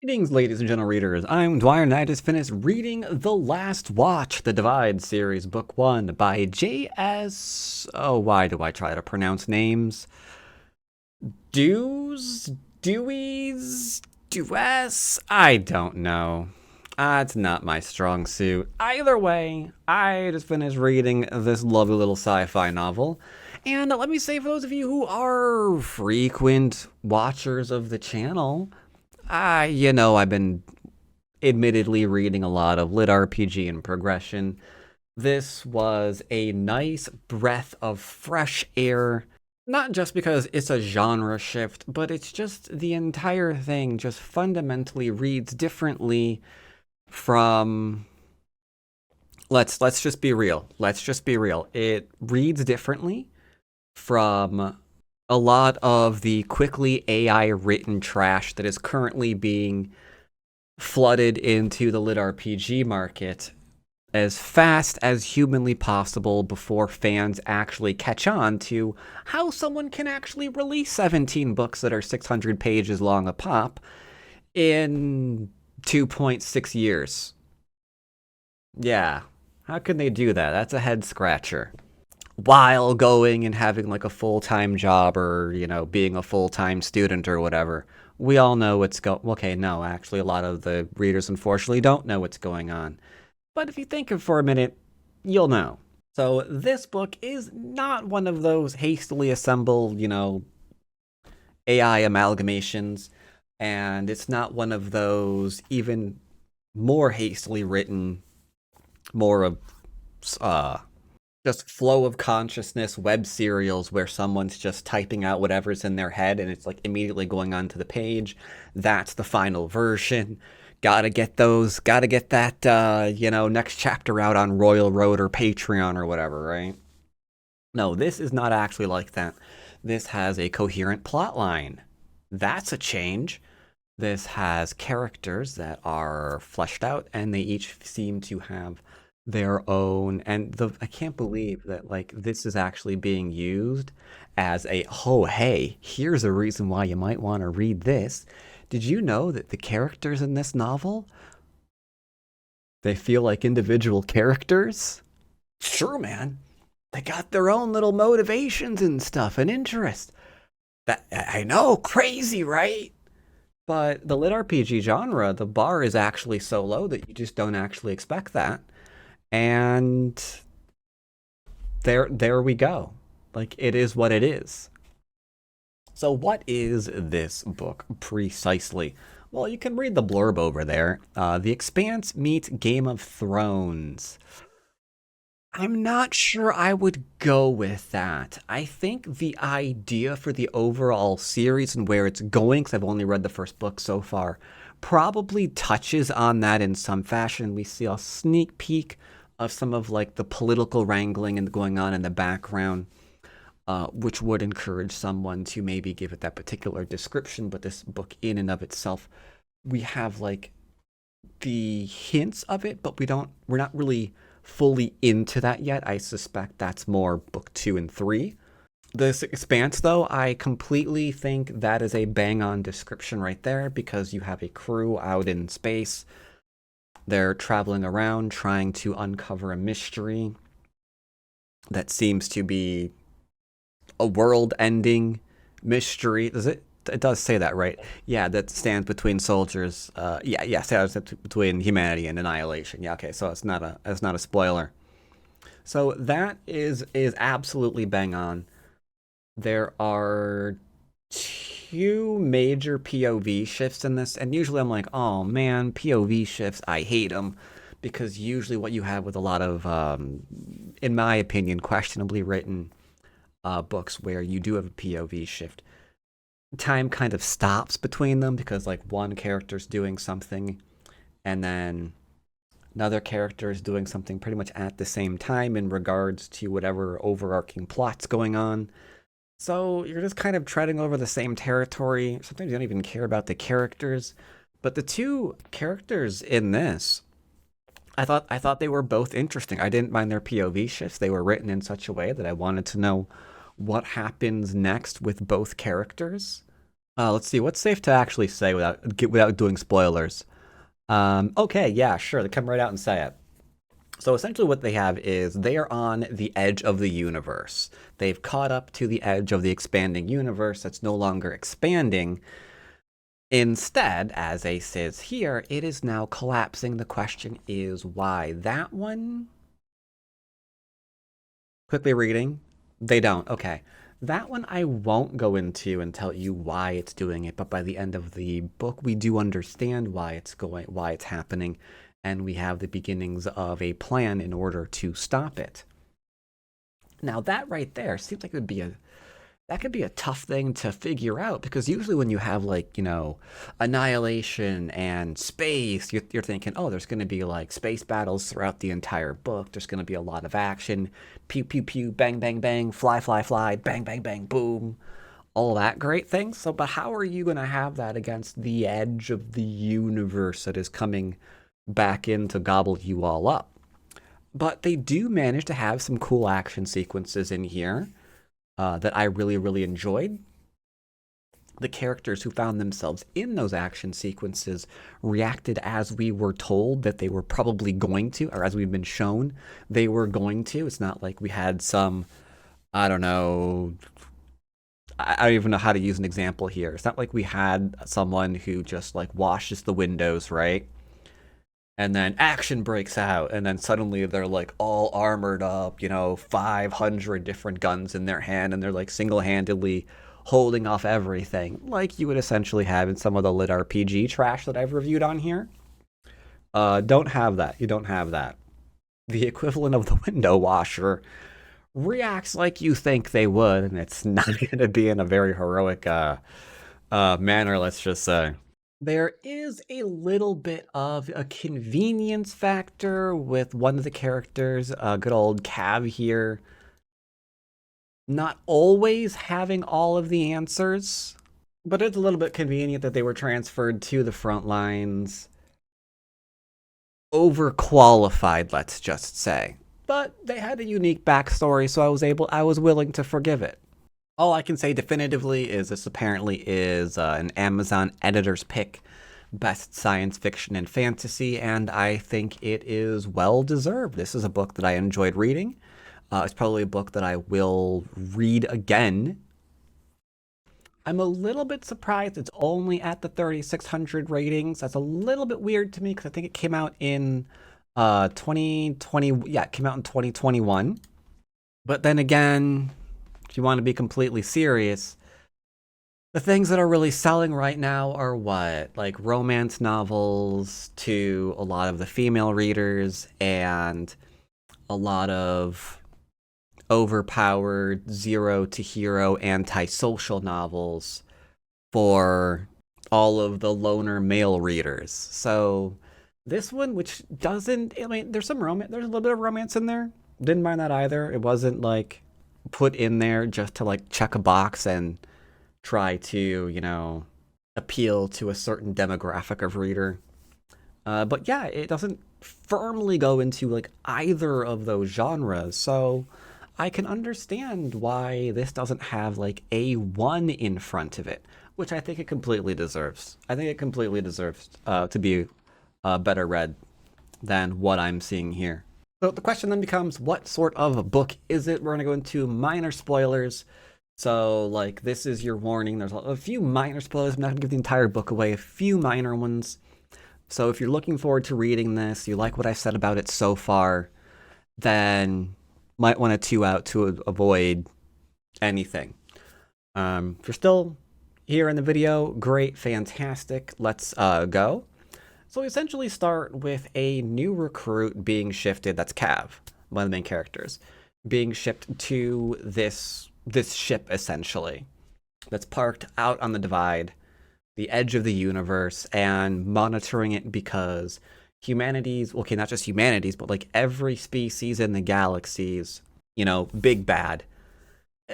Greetings, ladies and gentle readers. I'm Dwyer, and I just finished reading The Last Watch, the Divide series, book 1 by J.S. Oh, why do I try to pronounce names? Dewees? I don't know. It's not my strong suit. Either way, I just finished reading this lovely little sci-fi novel. And let me say, for those of you who are frequent watchers of the channel, I've been admittedly reading a lot of lit RPG and progression. This was a nice breath of fresh air, not just because it's a genre shift, but it's just the entire thing just fundamentally reads differently from let's just be real. Let's just be real. It reads differently from a lot of the quickly AI written trash that is currently being flooded into the lit RPG market as fast as humanly possible before fans actually catch on to how someone can actually release 17 books that are 600 pages long a pop in 2.6 years. Yeah, how can they do that? That's a head scratcher. While going and having like a full-time job or, being a full-time student or whatever. We all know what's okay, no, actually a lot of the readers unfortunately don't know what's going on. But if you think of it for a minute, you'll know. So this book is not one of those hastily assembled, AI amalgamations, and it's not one of those even more hastily written, more of just flow of consciousness web serials where someone's just typing out whatever's in their head and it's like immediately going onto the page. That's the final version. Gotta get that, next chapter out on Royal Road or Patreon or whatever, right? No, this is not actually like that. This has a coherent plot line. That's a change. This has characters that are fleshed out and they each seem to have their own, and I can't believe that like this is actually being used as hey, here's a reason why you might want to read this. Did you know that the characters in this novel, they feel like individual characters? Sure, man. They got their own little motivations and stuff and interests. That I know, crazy, right? But the lit RPG genre, the bar is actually so low that you just don't actually expect that. And there we go. Like, it is what it is. So what is this book precisely? Well, you can read the blurb over there. The Expanse meets Game of Thrones. I'm not sure I would go with that. I think the idea for the overall series and where it's going, because I've only read the first book so far, probably touches on that in some fashion. We see a sneak peek of some of like the political wrangling and going on in the background, which would encourage someone to maybe give it that particular description. But this book in and of itself, we have like the hints of it, but we're not really fully into that yet. I suspect that's more book 2 and 3. This Expanse, though, I completely think that is a bang-on description right there, because you have a crew out in space. They're traveling around trying to uncover a mystery that seems to be a world-ending mystery. Does it? It does say that, right? Yeah, that stands between soldiers. Stands between humanity and annihilation. Yeah, okay, so it's not a spoiler. So that is absolutely bang on. There are two major POV shifts in this, and usually I'm like, oh man, POV shifts, I hate them, because usually what you have with a lot of, in my opinion, questionably written books where you do have a POV shift, time kind of stops between them because like one character's doing something and then another character is doing something pretty much at the same time in regards to whatever overarching plot's going on. So you're just kind of treading over the same territory. Sometimes you don't even care about the characters. But the two characters in this, I thought they were both interesting. I didn't mind their POV shifts. They were written in such a way that I wanted to know what happens next with both characters. Let's see, what's safe to actually say without doing spoilers? Okay, yeah, sure, they come right out and say it. So essentially what they have is they are on the edge of the universe. They've caught up to the edge of the expanding universe that's no longer expanding. Instead, as Ace says here, it is now collapsing. The question is why? That one, quickly reading, they don't. Okay. That one I won't go into and tell you why it's doing it, but by the end of the book we do understand why it's happening, and we have the beginnings of a plan in order to stop it. Now that right there seems like it would be a that could be a tough thing to figure out, because usually when you have, like, annihilation and space, you're thinking, oh, there's going to be like space battles throughout the entire book. There's going to be a lot of action, pew pew pew, bang bang bang, fly fly fly, bang bang bang, boom, all that great things. So, but how are you going to have that against the edge of the universe that is coming back in to gobble you all up? But they do manage to have some cool action sequences in here that I really, really enjoyed. The characters who found themselves in those action sequences reacted as we were told that they were probably going to, or as we've been shown they were going to. It's not like we had some, I don't know, I don't even know how to use an example here. It's not like we had someone who just like washes the windows, right? And then action breaks out, and then suddenly they're like all armored up, 500 different guns in their hand, and they're like single-handedly holding off everything, like you would essentially have in some of the lit RPG trash that I've reviewed on here. Don't have that. You don't have that. The equivalent of the window washer reacts like you think they would, and it's not going to be in a very heroic manner, let's just say. There is a little bit of a convenience factor with one of the characters, good old Cav here, not always having all of the answers, but it's a little bit convenient that they were transferred to the front lines. Overqualified, let's just say. But they had a unique backstory, so I was willing to forgive it. All I can say definitively is this apparently is an Amazon editor's pick, best science fiction and fantasy, and I think it is well deserved. This is a book that I enjoyed reading. It's probably a book that I will read again. I'm a little bit surprised it's only at the 3,600 ratings. That's a little bit weird to me because I think it came out in 2020. Yeah, it came out in 2021. But then again, if you want to be completely serious, the things that are really selling right now are what? Like romance novels to a lot of the female readers, and a lot of overpowered zero to hero antisocial novels for all of the loner male readers. So this one, which doesn't, I mean, there's some romance, there's a little bit of romance in there. Didn't mind that either. It wasn't like put in there just to like check a box and try to, appeal to a certain demographic of reader. But yeah, it doesn't firmly go into like either of those genres. So I can understand why this doesn't have like A1 in front of it, which I think it completely deserves. I think it completely deserves to be better read than what I'm seeing here. So the question then becomes, what sort of a book is it? We're going to go into minor spoilers. So, like, this is your warning. There's a few minor spoilers. I'm not going to give the entire book away, a few minor ones. So if you're looking forward to reading this, you like what I've said about it so far, then might want to tune out to avoid anything. If you're still here in the video, great, fantastic. Let's go. So we essentially start with a new recruit being shifted. That's Cav, one of the main characters, being shipped to this ship, essentially, that's parked out on the divide, the edge of the universe, and monitoring it because humanity's, okay, not just humanity's, but like every species in the galaxies, big bad,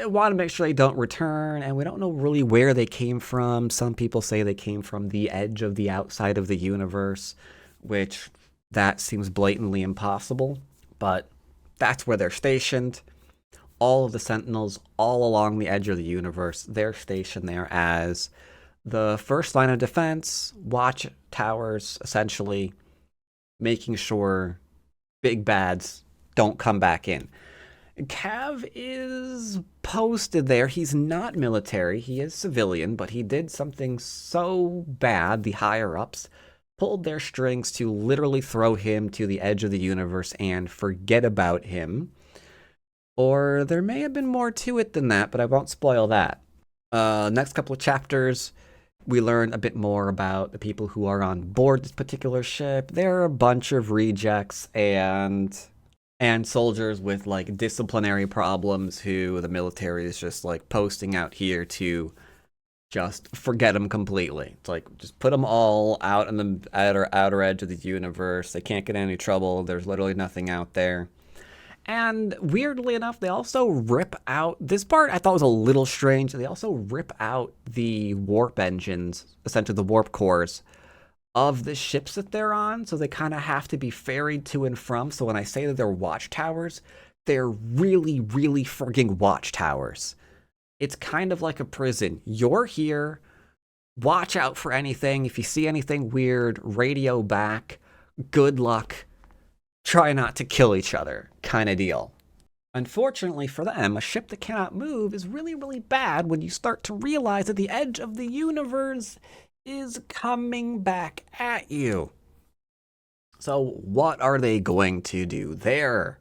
want to make sure they don't return, and we don't know really where they came from. Some people say they came from the edge of the outside of the universe, which that seems blatantly impossible, but that's where they're stationed. All of the Sentinels all along the edge of the universe, they're stationed there as The first line of defense, watch towers, essentially making sure big bads don't come back in. Cav is posted there. He's not military. He is civilian, but he did something so bad, the higher-ups pulled their strings to literally throw him to the edge of the universe and forget about him. Or there may have been more to it than that, but I won't spoil that. Next couple of chapters, we learn a bit more about the people who are on board this particular ship. There are a bunch of rejects and soldiers with like disciplinary problems who the military is just like posting out here to just forget them completely. It's like just put them all out on the outer edge of the universe. They can't get in any trouble. There's literally nothing out there. And weirdly enough, they also rip out, this part I thought was a little strange, they also rip out the warp engines, essentially the warp cores, of the ships that they're on, so they kind of have to be ferried to and from. So when I say that they're watchtowers, they're really, really frigging watchtowers. It's kind of like a prison. You're here, watch out for anything. If you see anything weird, radio back, good luck. Try not to kill each other, kind of deal. Unfortunately for them, a ship that cannot move is really, really bad when you start to realize that the edge of the universe is coming back at you. So what are they going to do there?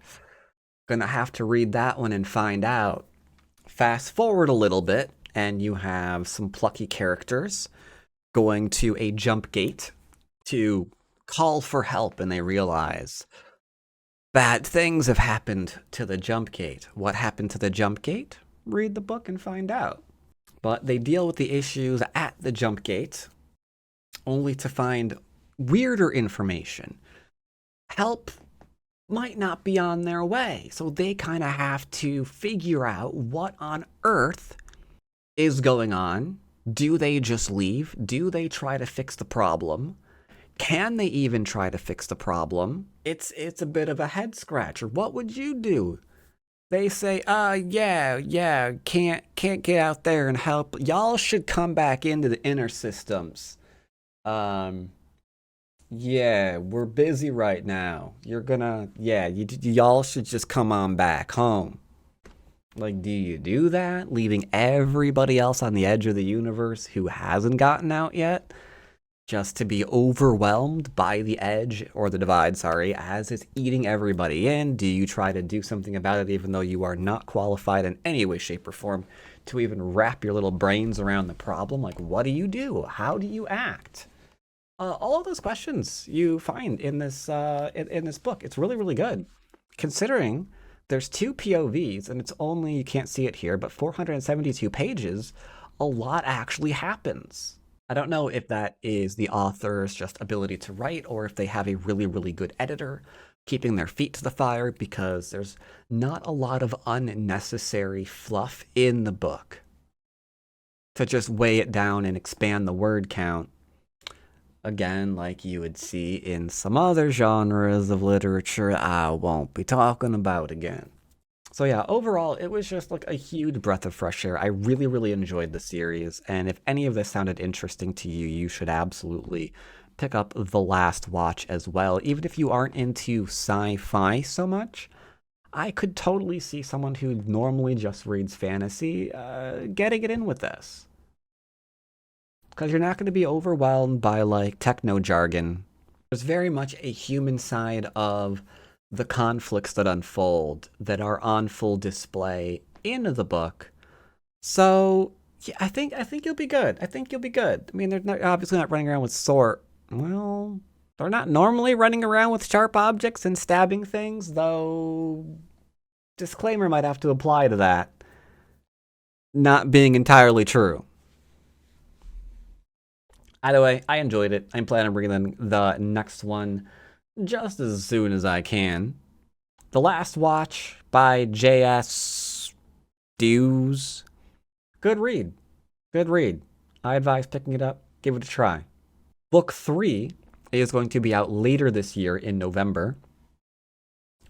Gonna have to read that one and find out. Fast forward a little bit, and you have some plucky characters going to a jump gate to call for help, and they realize bad things have happened to the jump gate. What happened to the jump gate? Read the book and find out. But they deal with the issues at the jump gate, only to find weirder information. Help might not be on their way, so they kind of have to figure out what on earth is going on. Do they just leave? Do they try to fix the problem? Can they even try to fix the problem? It's a bit of a head scratcher. What would you do? They say, yeah, can't get out there and help. Y'all should come back into the inner systems. Yeah, we're busy right now. Y'all should just come on back home. Like, do you do that? Leaving everybody else on the edge of the universe who hasn't gotten out yet? Just to be overwhelmed by the edge, or the divide, sorry, as it's eating everybody in? Do you try to do something about it even though you are not qualified in any way, shape, or form to even wrap your little brains around the problem? Like, what do you do? How do you act? All of those questions you find in this in this book. It's really, really good. Considering there's 2 POVs, and it's only, you can't see it here, but 472 pages, a lot actually happens. I don't know if that is the author's just ability to write, or if they have a really, really good editor keeping their feet to the fire, because there's not a lot of unnecessary fluff in the book to just weigh it down and expand the word count. Again, like you would see in some other genres of literature I won't be talking about again. So yeah, overall, it was just like a huge breath of fresh air. I really, really enjoyed the series, and if any of this sounded interesting to you, you should absolutely pick up The Last Watch as well. Even if you aren't into sci-fi so much, I could totally see someone who normally just reads fantasy getting it in with this. Because you're not going to be overwhelmed by like techno jargon. There's very much a human side of the conflicts that unfold that are on full display in the book. So yeah, I think you'll be good. I think you'll be good. I mean, they're obviously not running around with well, they're not normally running around with sharp objects and stabbing things, though disclaimer might have to apply to that not being entirely true. Either way, I enjoyed it. I'm planning on bringing the next one just as soon as I can. The Last Watch by J.S. Dews. Good read. Good read. I advise picking it up. Give it a try. Book 3 is going to be out later this year in November.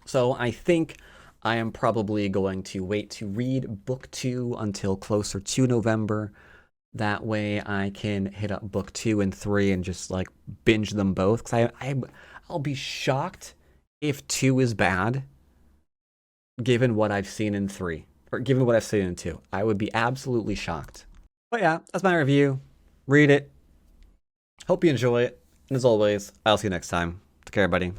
So I think I am probably going to wait to read Book 2 until closer to November, That way I can hit up book 2 and 3 and just like binge them both. Because I'll be shocked if 2 is bad, given what I've seen in 3. Or given what I've seen in 2. I would be absolutely shocked. But yeah, that's my review. Read it. Hope you enjoy it. And as always, I'll see you next time. Take care, everybody.